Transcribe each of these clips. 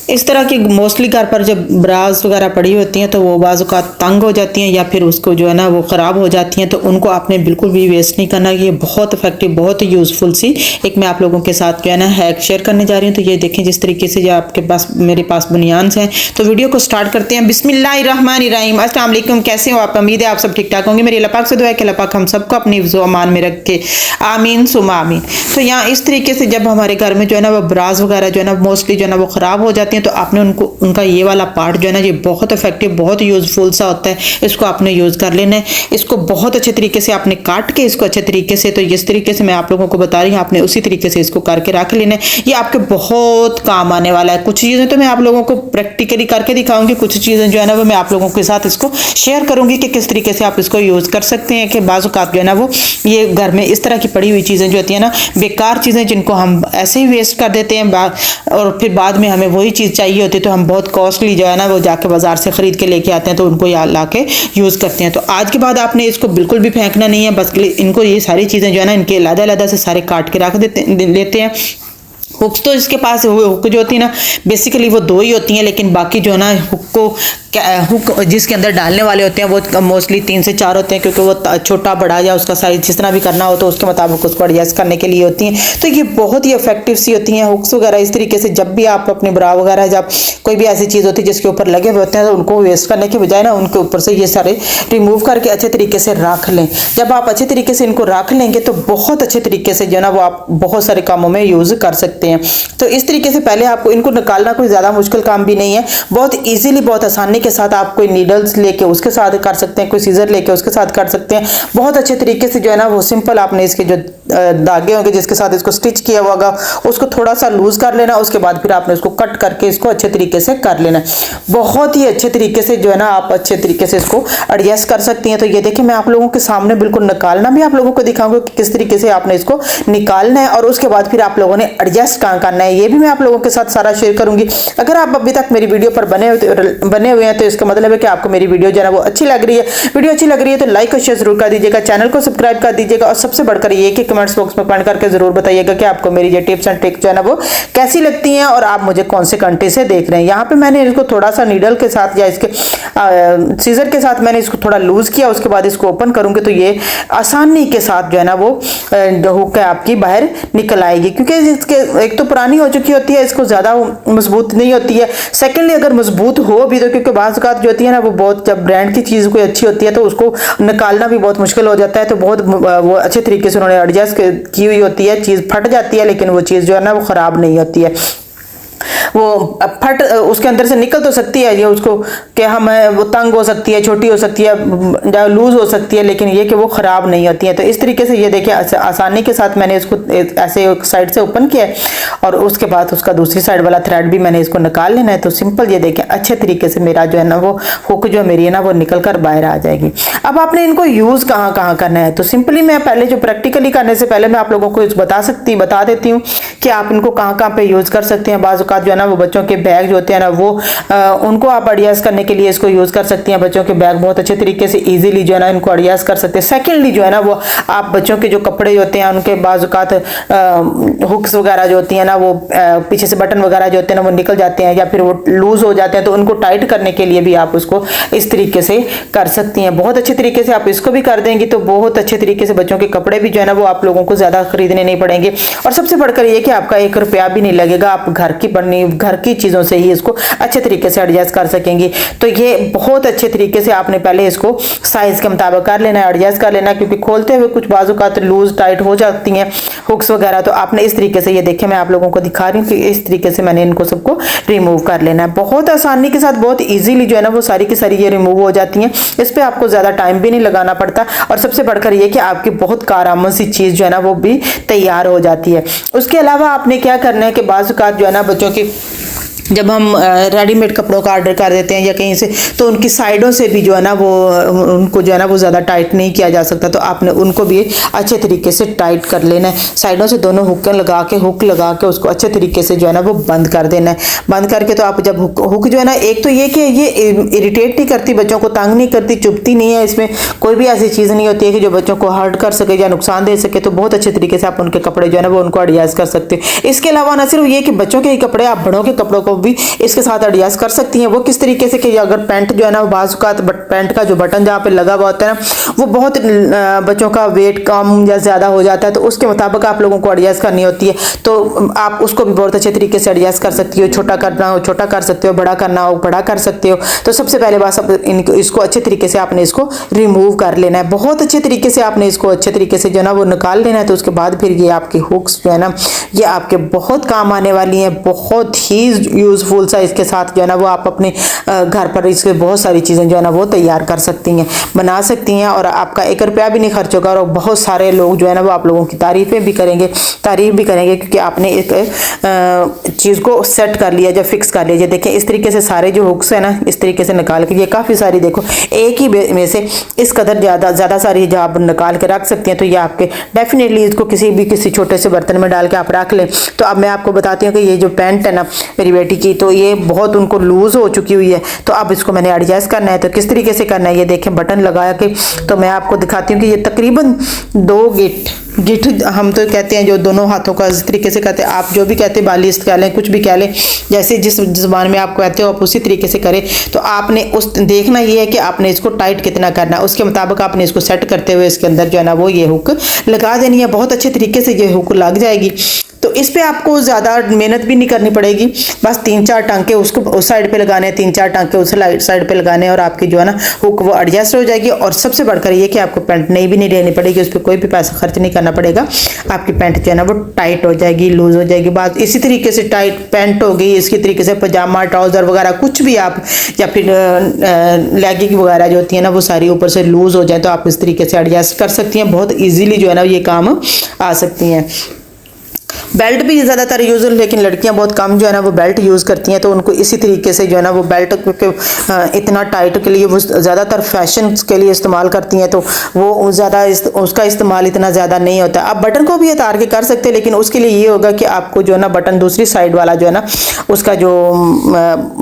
इस तरह की मोस्टली घर पर जब ब्रास वगैरह पड़ी होती हैं तो वो बाज़ औक़ात तंग हो जाती हैं या फिर उसको जो है ना वो ख़राब हो जाती हैं, तो उनको आपने बिल्कुल भी वेस्ट नहीं करना। ये बहुत इफेक्टिव, बहुत यूज़फुल सी एक मैं आप लोगों के साथ जो है ना हैक शेयर करने जा रही हूँ। तो ये देखें जिस तरीके से जो आपके पास मेरे पास बुनियान्स हैं। तो वीडियो को स्टार्ट करते हैं। बिस्मिल्लाहिर्रहमानिर्रहीम। अस्सलाम वालेकुम, कैसे हो आप? उम्मीद है आप सब ठीक ठाक होंगे। मेरी अल्लाह पाक से दुआ है कि अल्लाह पाक हम सबको अपनी हिफ्ज़ व अमान में रख के आमीन सुमा आमीन। तो यहाँ इस तरीके से जब हमारे घर में जो है ना वो ब्रास वगैरह जो है ना मोस्टली जो है ना वो ख़राब हो जाती हैं, तो आपने उनका ये वाला पार्ट जो है ना ये बहुत इफेक्टिव, बहुत यूज़फुल सा होता है। इसको आपने यूज़ कर लेना है। इसको बहुत अच्छे तरीके से आपने काट के इसको अच्छे तरीके से, तो इस तरीके से मैं आप लोगों को बता रही हूँ, आपने उसी तरीके से इसको करके रख लेना है। ये आपके बहुत काम आने वाला है। कुछ चीज़ें तो मैं आप लोगों को प्रैक्टिकली करके दिखाऊंगी, कुछ चीज़ें जो है ना वो मैं आप लोगों के साथ इसको शेयर करूंगी कि किस तरीके से आप इसको यूज़ कर सकते हैं। कि बाज़ औक़ात जो है ना वो ये घर में इस तरह की पड़ी हुई चीज़ें जो होती हैं ना, बेकार चीज़ें जिनको हम ऐसे ही वेस्ट कर देते हैं और फिर बाद में हमें वही चीज़ चाहिए होती है, तो हम बहुत कॉस्टली जो है ना वो जाके बाजार से खरीद के लेके आते हैं, तो उनको यहाँ ला के यूज़ करते हैं। तो आज के बाद आपने इसको बिल्कुल भी फेंकना नहीं है, बस इनको ये सारी चीज़ें जो है ना इनके अलग-अलग से सारे काट के रख लेते हैं। हुक्स तो इसके पास हुक जो होती है ना बेसिकली वो दो ही होती हैं, लेकिन बाकी जो है ना हुक जिसके अंदर डालने वाले होते हैं वो मोस्टली 3 से 4 होते हैं, क्योंकि वो छोटा बड़ा या उसका साइज जिस तरह भी करना हो तो उसके मुताबिक उसको एडजस्ट करने के लिए होती हैं। तो ये बहुत ही इफेक्टिव सी होती हैं हुक्स वगैरह। इस तरीके से जब भी आप अपने ब्रा वगैरह जब कोई भी ऐसी चीज़ होती है जिसके ऊपर लगे हुए होते हैं, तो उनको वेस्ट करने के बजाय ना उनके ऊपर से ये सारे रिमूव करके अच्छे तरीके से रख लें। जब आप अच्छे तरीके से इनको रख लेंगे तो बहुत अच्छे तरीके से जो है ना वो आप बहुत सारे कामों में यूज़ कर सकते हैं। तो इस तरीके से पहले आपको इनको निकालना कोई ज़्यादा मुश्किल काम भी नहीं है, बहुत इजीली, बहुत आसानी के साथ आप कोई नीडल्स लेके उसके साथ कर सकते हैं, कोई सीजर लेके उसके साथ कर सकते हैं। बहुत अच्छे तरीके से जो है ना वो सिंपल आपने इसके जो धागे होंगे जिसके साथ इसको स्टिच किया हुआ होगा उसको थोड़ा सा लूज कर लेना, उसके बाद फिर आपने उसको कट करके इसको अच्छे तरीके से कर लेना। बहुत ही अच्छे तरीके से जो है ना आप अच्छे तरीके से इसको एडजस्ट कर सकती हैं। तो ये देखिए मैं आप लोगों के सामने बिल्कुल निकालना भी आप लोगों को दिखाऊंगा कि किस तरीके से आपने इसको निकालना है और उसके बाद फिर आप लोगों ने एडजस्ट कहाँ करना है, ये भी मैं आप लोगों के साथ सारा शेयर करूंगी। अगर आप अभी तक मेरी वीडियो पर बने हुए हैं तो इसका मतलब है कि आपको मेरी वीडियो जो है वो अच्छी लग रही है। वीडियो अच्छी लग रही है तो लाइक और शेयर जरूर कर दीजिएगा, चैनल को सब्सक्राइब कर दीजिएगा और सबसे बढ़कर ये कि कमेंट्स बॉक्स में कमेंट करके जरूर बताइएगा कि आपको मेरी ये टिप्स एंड ट्रिक्स जो है ना वो कैसी लगती हैं और आप मुझे कौन से कंट्री से देख रहे हैं। यहाँ पे मैंने इसको थोड़ा सा नीडल के साथ या इसके सीजर के साथ मैंने इसको थोड़ा लूज किया, उसके बाद इसको ओपन करूंगी तो ये आसानी के साथ जो है ना वो हुक है आपकी बाहर निकल आएगी, क्योंकि इसके एक तो पुरानी हो चुकी होती है, इसको ज्यादा मजबूत नहीं होती है। सेकेंडली अगर मजबूत हो भी तो क्योंकि बाज़ औक़ात जो होती है ना वो बहुत जब ब्रांड की चीज़ कोई अच्छी होती है तो उसको निकालना भी बहुत मुश्किल हो जाता है, तो बहुत वो अच्छे तरीके से उन्होंने एडजस्ट की हुई होती है, चीज़ फट जाती है लेकिन वो चीज़ जो है ना वो ख़राब नहीं होती है। वो फट उसके अंदर से निकल तो सकती है ये उसको कि हम वो तंग हो सकती है, छोटी हो सकती है, लूज हो सकती है, लेकिन ये कि वो ख़राब नहीं होती है। तो इस तरीके से ये देखिए आसानी के साथ मैंने इसको ऐसे साइड से ओपन किया और उसके बाद उसका दूसरी साइड वाला थ्रेड भी मैंने इसको निकाल लेना है। तो सिंपल ये देखिए अच्छे तरीके से मेरा जो है ना वो हुक जो मेरी है ना वो निकल कर बाहर आ जाएगी। अब आपने इनको यूज़ कहाँ कहाँ करना है, तो सिंपली मैं पहले जो प्रैक्टिकली करने से पहले मैं आप लोगों को बता देती हूँ कि आप इनको कहाँ कहाँ पे यूज़ कर सकते हैं। बाज़ औक़ात जो है ना वो बच्चों के बैग जो होते हैं ना वो उनको आप एडजस्ट करने के लिए इसको यूज़ कर सकती हैं। बच्चों के बैग बहुत अच्छे तरीके से इजीली जो है ना इनको एडजस्ट कर सकते हैं। सेकेंडली जो है ना वो आप बच्चों के जो कपड़े होते हैं उनके बाज़ औक़ात हुक्स वगैरह जो होती हैं ना वो पीछे से बटन वगैरह जो होते हैं ना वो निकल जाते हैं या फिर वो लूज़ हो जाते हैं, तो उनको टाइट करने के लिए भी आप उसको इस तरीके से कर सकती हैं। बहुत अच्छे तरीके से आप इसको भी कर देंगी तो बहुत अच्छे तरीके से बच्चों के कपड़े भी जो है ना वो आप लोगों को ज़्यादा खरीदने नहीं पड़ेंगे और सबसे बढ़कर ये कि आपका 1 रुपया भी नहीं लगेगा। आप घर की चीज़ों से ही इसको अच्छे तरीके से एडजस्ट कर सकेंगी। तो ये बहुत अच्छे तरीके से आपने पहले इसको साइज के मुताबिक कर लेना है, एडजस्ट कर लेना, क्योंकि खोलते हुए कुछ बाजू का लूज टाइट हो जाती हैं हुक्स वगैरह। तो आपने इस तरीके से ये देखें मैं आप लोगों को दिखा रही हूँ कि इस तरीके से मैंने इनको सबको रिमूव कर लेना है। बहुत आसानी के साथ बहुत ईजीली जो है ना वो सारी की सारी ये रिमूव हो जाती हैं। इस पर आपको ज़्यादा टाइम भी नहीं लगाना पड़ता और सबसे बढ़कर ये कि आपकी बहुत कारआमद सी चीज़ जो है ना वो भी तैयार हो जाती है। उसके अलावा आपने क्या करना है कि बाज़ औक़ात जो है ना बच्चों की जब हम रेडीमेड कपड़ों का ऑर्डर कर देते हैं या कहीं से, तो उनकी साइडों से भी जो है ना वो उनको जो है ना वो ज़्यादा टाइट नहीं किया जा सकता, तो आपने उनको भी अच्छे तरीके से टाइट कर लेना है। साइडों से दोनों हुक लगा के उसको अच्छे तरीके से जो है ना वो बंद कर देना है। बंद करके तो आप जब हुक जो है ना, एक तो ये कि ये इरिटेट नहीं करती, बच्चों को तंग नहीं करती, चुभती नहीं है, इसमें कोई भी ऐसी चीज़ नहीं होती है कि जो बच्चों को हर्ट कर सके या नुकसान दे सके। तो बहुत अच्छे तरीके से आप उनके कपड़े जो है ना वो उनको एडजस्ट कर सकते हैं। इसके अलावा ना सिर्फ ये कि बच्चों के ही कपड़े, आप बड़ों के कपड़ों को को भी इसके साथ एडजस्ट कर सकती हैं। वो किस तरीके से कि अगर पैंट जो है ना बाजू का पैंट का जो बटन जहाँ पे लगा हुआ होता है ना वो बहुत बच्चों का वेट कम या ज़्यादा हो जाता है, तो उसके मुताबिक आप लोगों को एडजस्ट करनी होती है। तो आप उसको भी बहुत अच्छे तरीके से एडजस्ट कर सकती हो, छोटा करना हो छोटा कर सकते हो, बड़ा करना हो बड़ा कर सकते हो। तो सबसे पहले बात इसको अच्छे तरीके से आपने इसको रिमूव कर लेना है, बहुत अच्छे तरीके से आपने इसको अच्छे तरीके से जो है ना वो निकाल लेना है। तो उसके बाद फिर ये आपकी हुक्स जो है ना ये आपके बहुत काम आने वाली हैं, बहुत ही यूज़फुल सा इसके साथ जो है ना वो आप अपने घर पर इसके बहुत सारी चीज़ें जो है ना वो तैयार कर सकती हैं, बना सकती हैं, और आपका 1 रुपया भी नहीं खर्च होगा, और बहुत सारे लोग जो है ना वो आप लोगों की तारीफ़ भी करेंगे क्योंकि आपने एक चीज़ को सेट कर लिया, जब फिक्स कर लिया। देखें इस तरीके से सारे जो हुक्स है ना इस तरीके से निकाल के, ये काफ़ी सारी देखो एक ही में से इस कदर ज़्यादा सारी जब आप निकाल के रख सकती हैं, तो ये आपके डेफिनेटली इसको किसी छोटे से बर्तन में डाल के आप रख लें। तो अब मैं आपको बताती हूँ कि ये जो पैंट है ना मेरी बेटी की, तो ये बहुत उनको लूज़ हो चुकी हुई है, तो अब इसको मैंने एडजस्ट करना है। तो किस तरीके से करना है ये देखें, बटन लगा के तो मैं आपको दिखाती हूँ कि ये तकरीबन 2 गिठ हम तो कहते हैं जो दोनों हाथों का इस तरीके से कहते हैं, आप जो भी कहते हैं बालिस्ट कह लें कुछ भी कह लें, जैसे जिस ज़बान में आप कहते हो आप उसी तरीके से करें। तो आपने उस देखना ये है कि आपने इसको टाइट कितना करना है, उसके मुताबिक आपने इसको सेट करते हुए इसके अंदर जो है ना वो ये हुक लगा देनी है। बहुत अच्छे तरीके से ये हुक लग जाएगी, तो इस पे आपको ज़्यादा मेहनत भी नहीं करनी पड़ेगी, बस 3-4 टांके उसको उस साइड पे लगाने, 3-4 टांके उस साइड पे लगाने, और आपकी जो है ना हुक वो एडजस्ट हो जाएगी। और सबसे बढ़कर ये कि आपको पैंट नई भी नहीं लेनी पड़ेगी, उस पर कोई भी पैसा खर्च नहीं करना पड़ेगा, आपकी पैंट जो है ना वो टाइट हो जाएगी, लूज़ हो जाएगी। बात इसी तरीके से टाइट पैंट हो गई, इसकी तरीके से पजामा ट्राउज़र वगैरह कुछ भी आप, या फिर लेगिंग वगैरह जो होती है ना वो सारी ऊपर से लूज़ हो जाए, तो आप इस तरीके से एडजस्ट कर सकती हैं, बहुत ईजीली जो है ना ये काम आ सकती हैं। बेल्ट भी ज़्यादातर यूज़, लेकिन लड़कियां बहुत कम जो है ना वो बेल्ट यूज़ करती हैं, तो उनको इसी तरीके से जो है ना वो बेल्ट इतना टाइट के लिए वो ज़्यादातर फैशन के लिए इस्तेमाल करती हैं, तो वो ज़्यादा उसका इस्तेमाल इतना ज़्यादा नहीं होता। आप बटन को भी उतार के कर सकते हैं, लेकिन उसके लिए ये होगा कि आपको जो है ना बटन दूसरी साइड वाला जो है ना उसका जो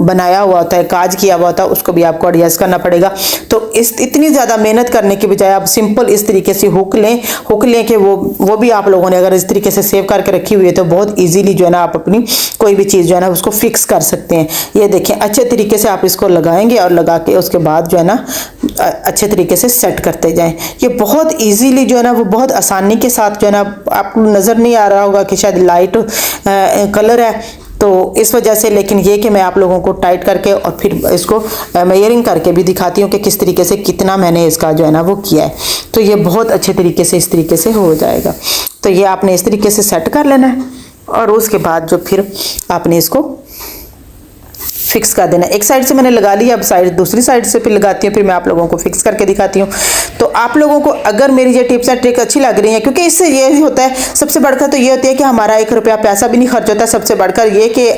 बनाया हुआ होता है, काज किया हुआ होता है, उसको भी आपको एडजस्ट करना पड़ेगा। तो इतनी ज़्यादा मेहनत करने की बजाय आप सिंपल इस तरीके से हुक लें कि वो भी आप लोगों ने अगर इस तरीके से सेव करके रखी हुई है तो बहुत इजीली जो है ना आप अपनी कोई भी चीज़ जो है ना उसको फिक्स कर सकते हैं। ये देखें अच्छे तरीके से आप इसको लगाएंगे और लगा के उसके बाद जो है ना अच्छे तरीके से सेट करते जाएं। ये बहुत इजीली जो है ना वो बहुत आसानी के साथ जो है ना आपको नज़र नहीं आ रहा होगा कि शायद लाइट कलर है तो इस वजह से, लेकिन ये कि मैं आप लोगों को टाइट करके और फिर इसको मेजरिंग करके भी दिखाती हूँ कि किस तरीके से कितना मैंने इसका जो है ना वो किया है। तो ये बहुत अच्छे तरीके से इस तरीके से हो जाएगा। तो ये आपने इस तरीके से सेट कर लेना है और उसके बाद जो फिर आपने इसको फिक्स कर देना। एक साइड से मैंने लगा लिया, अब दूसरी साइड से फिर लगाती हूँ, फिर मैं आप लोगों को फिक्स करके दिखाती हूँ। तो आप लोगों को अगर मेरी ये टिप्स एंड ट्रिक अच्छी लग रही है, क्योंकि इससे ये होता है, सबसे बढ़कर तो ये होती है कि हमारा 1 रुपया पैसा भी नहीं खर्च होता। सबसे बढ़कर ये कि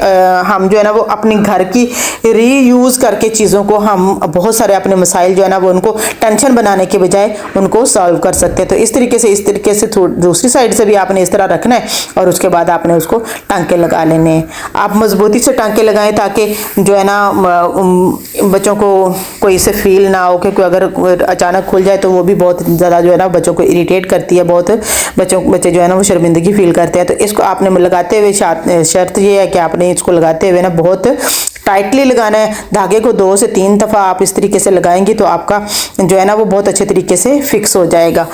हम जो है ना वो अपने घर की रीयूज़ करके चीज़ों को हम बहुत सारे अपने मसाइल जो है ना वो उनको टेंशन बनाने के बजाय उनको सॉल्व कर सकते हैं। तो इस तरीके से दूसरी साइड से भी आपने इस तरह रखना है और उसके बाद आपने उसको टांके लगा लेने हैं। आप मजबूती से टांके लगाएं ताकि जो है ना बच्चों को कोई से फील ना हो, क्योंकि अगर अचानक खुल जाए तो वो भी बहुत ज़्यादा जो है ना बच्चों को इरिटेट करती है, बहुत बच्चे जो है ना वो शर्मिंदगी फील करते हैं। तो इसको आपने लगाते हुए शर्त ये है कि आपने इसको लगाते हुए ना बहुत टाइटली लगाना है। धागे को 2 से 3 दफ़ा आप इस तरीके से लगाएंगी तो आपका जो है ना वो बहुत अच्छे तरीके से फिक्स हो जाएगा।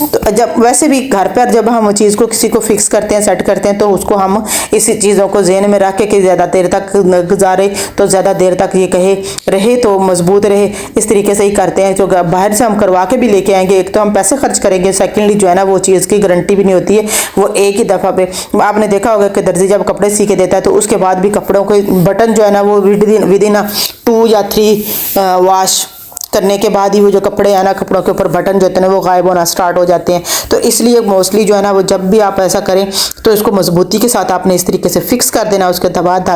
तो जब वैसे भी घर पर जब हम चीज़ को किसी को फिक्स करते हैं, सेट करते हैं, तो उसको हम इसी चीज़ों को ज़हन में रख के कि ज़्यादा देर तक न गुजारे, तो ज़्यादा देर तक ये रहे तो मजबूत रहे, इस तरीके से ही करते हैं। जो बाहर से हम करवा के भी लेके आएंगे, एक तो हम पैसे खर्च करेंगे, सेकेंडली जो है ना वो चीज़ की गारंटी भी नहीं होती है। वो एक ही दफ़ा पे आपने देखा होगा कि दर्जी जब कपड़े सी के देता है तो उसके बाद भी कपड़ों के बटन जो है ना वो विदिन 2 या 3 वॉश करने के बाद ही वो जो कपड़े हैं ना कपड़ों के ऊपर बटन जो होते हैं वो गायब होना स्टार्ट हो जाते हैं। तो इसलिए मोस्टली जो है ना वो जब भी आप ऐसा करें तो इसको मजबूती के साथ आपने इस तरीके से फिक्स कर देना, उसके बाद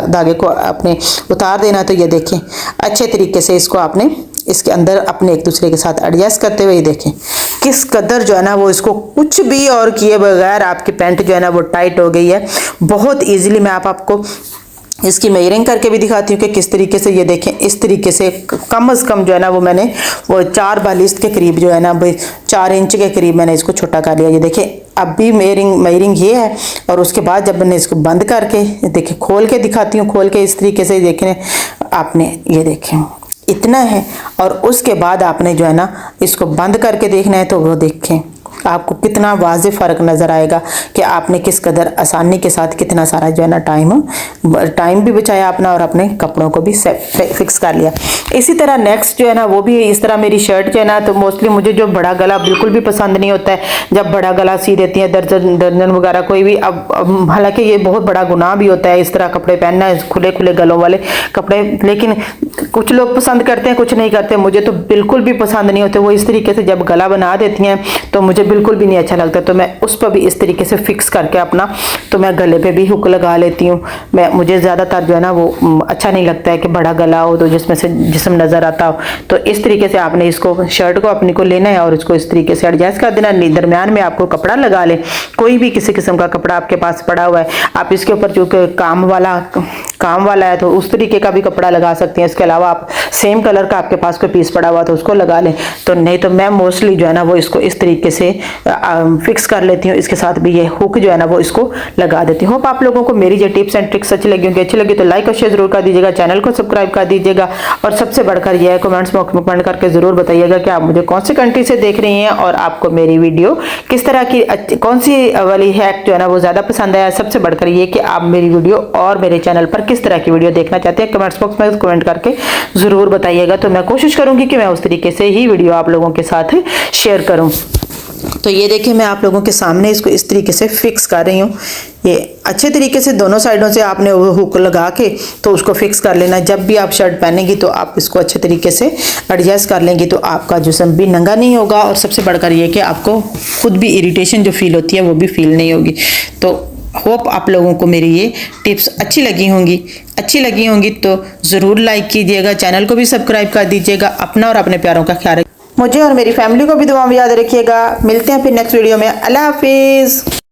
धागे को आपने उतार देना। तो ये देखें अच्छे तरीके से इसको आपने इसके अंदर अपने एक दूसरे के साथ एडजस्ट करते हुए देखें किस कदर जो है ना वो इसको कुछ भी और किए बगैर आपकी पैंट जो है ना वो टाइट हो गई है। बहुत ईजिली मैं आपको इसकी मेजरिंग करके भी दिखाती हूँ कि किस तरीके से, ये देखें इस तरीके से कम से कम जो है ना वो मैंने वो 4 बालिस्ट के करीब जो है ना 4 इंच के करीब मैंने इसको छोटा कर लिया। ये देखें अब भी मेयरिंग ये है। और उसके बाद जब मैंने इसको बंद करके देखिए, खोल के दिखाती हूँ, खोल के इस तरीके से देखें आपने, ये देखें इतना है। और उसके बाद आपने जो है ना इसको बंद करके देखना है, तो वो देखें आपको कितना वाज़े फ़र्क नज़र आएगा कि आपने किस कदर आसानी के साथ कितना सारा जो है ना टाइम भी बचाया अपना, और अपने कपड़ों को भी फिक्स कर लिया। इसी तरह नेक्स्ट जो है ना वो भी इस तरह मेरी शर्ट जो है ना, तो मोस्टली मुझे जो बड़ा गला बिल्कुल भी पसंद नहीं होता है, जब बड़ा गला सी देती है दर्जन वगैरह कोई भी। अब हालांकि ये बहुत बड़ा गुनाह भी होता है इस तरह कपड़े पहनना, खुले खुले गलों वाले कपड़े, लेकिन कुछ लोग पसंद करते हैं, कुछ नहीं करते। मुझे तो बिल्कुल भी पसंद नहीं होते वो इस तरीके से जब गला बना देती हैं, तो मुझे बिल्कुल भी नहीं अच्छा लगता। तो मैं उस पर भी इस तरीके से फिक्स करके अपना, तो मैं गले पे भी हुक लगा लेती हूँ। मुझे ज़्यादातर जो है ना वो अच्छा नहीं लगता है कि बड़ा गला हो तो जिसमें से जिस्म नज़र आता हो। तो इस तरीके से आपने इसको शर्ट को अपनी को लेना है और इसको इस तरीके से एडजस्ट कर देना। दरम्यान में आपको कपड़ा लगा ले, कोई भी किसी किस्म का कपड़ा आपके पास पड़ा हुआ है, आप इसके ऊपर जो काम वाला है तो उस तरीके का भी कपड़ा लगा सकते हैं। इसके अलावा आप सेम कलर का आपके पास कोई पीस पड़ा हुआ तो उसको लगा लें। तो नहीं तो मैं मोस्टली जो है ना वो इसको इस तरीके से फिक्स कर लेती हूँ। इसके साथ भी ये हुक जो है ना वो इसको लगा देती हूँ। होप आप लोगों को मेरी जो टिप्स एंड ट्रिक्स अच्छी लगी होंगी। अच्छी लगी तो लाइक और शेयर जरूर कर दीजिएगा, चैनल को सब्सक्राइब कर दीजिएगा, और सबसे बढ़कर यह है कमेंट्स बॉक्स में कमेंट करके जरूर बताइएगा कि आप मुझे कौन सी कंट्री से देख रही हैं और आपको मेरी वीडियो किस तरह की, कौन सी वाली हैक जो है ना वो ज़्यादा पसंद आया। सबसे बढ़कर ये कि आप मेरी वीडियो और मेरे चैनल पर किस तरह की वीडियो देखना चाहते हैं, कमेंट्स बॉक्स में कमेंट करके ज़रूर बताइएगा। तो मैं कोशिश करूँगी कि मैं उस तरीके से ही वीडियो आप लोगों के साथ शेयर करूँ। तो ये देखिए मैं आप लोगों के सामने इसको इस तरीके से फिक्स कर रही हूँ। ये अच्छे तरीके से दोनों साइडों से आपने वो हुक लगा के तो उसको फिक्स कर लेना। जब भी आप शर्ट पहनेंगी तो आप इसको अच्छे तरीके से एडजस्ट कर लेंगी, तो आपका जिस्म भी नंगा नहीं होगा, और सबसे बढ़कर ये कि आपको खुद भी इरिटेशन जो फील होती है वो भी फील नहीं होगी। तो होप आप लोगों को मेरी ये टिप्स अच्छी लगी होंगी तो ज़रूर लाइक कीजिएगा, चैनल को भी सब्सक्राइब कर दीजिएगा। अपना और अपने प्यारों का ख्याल रखिएगा, मुझे और मेरी फैमिली को भी दुआ में याद रखिएगा। मिलते हैं फिर नेक्स्ट वीडियो में। अल्लाह हाफिज़।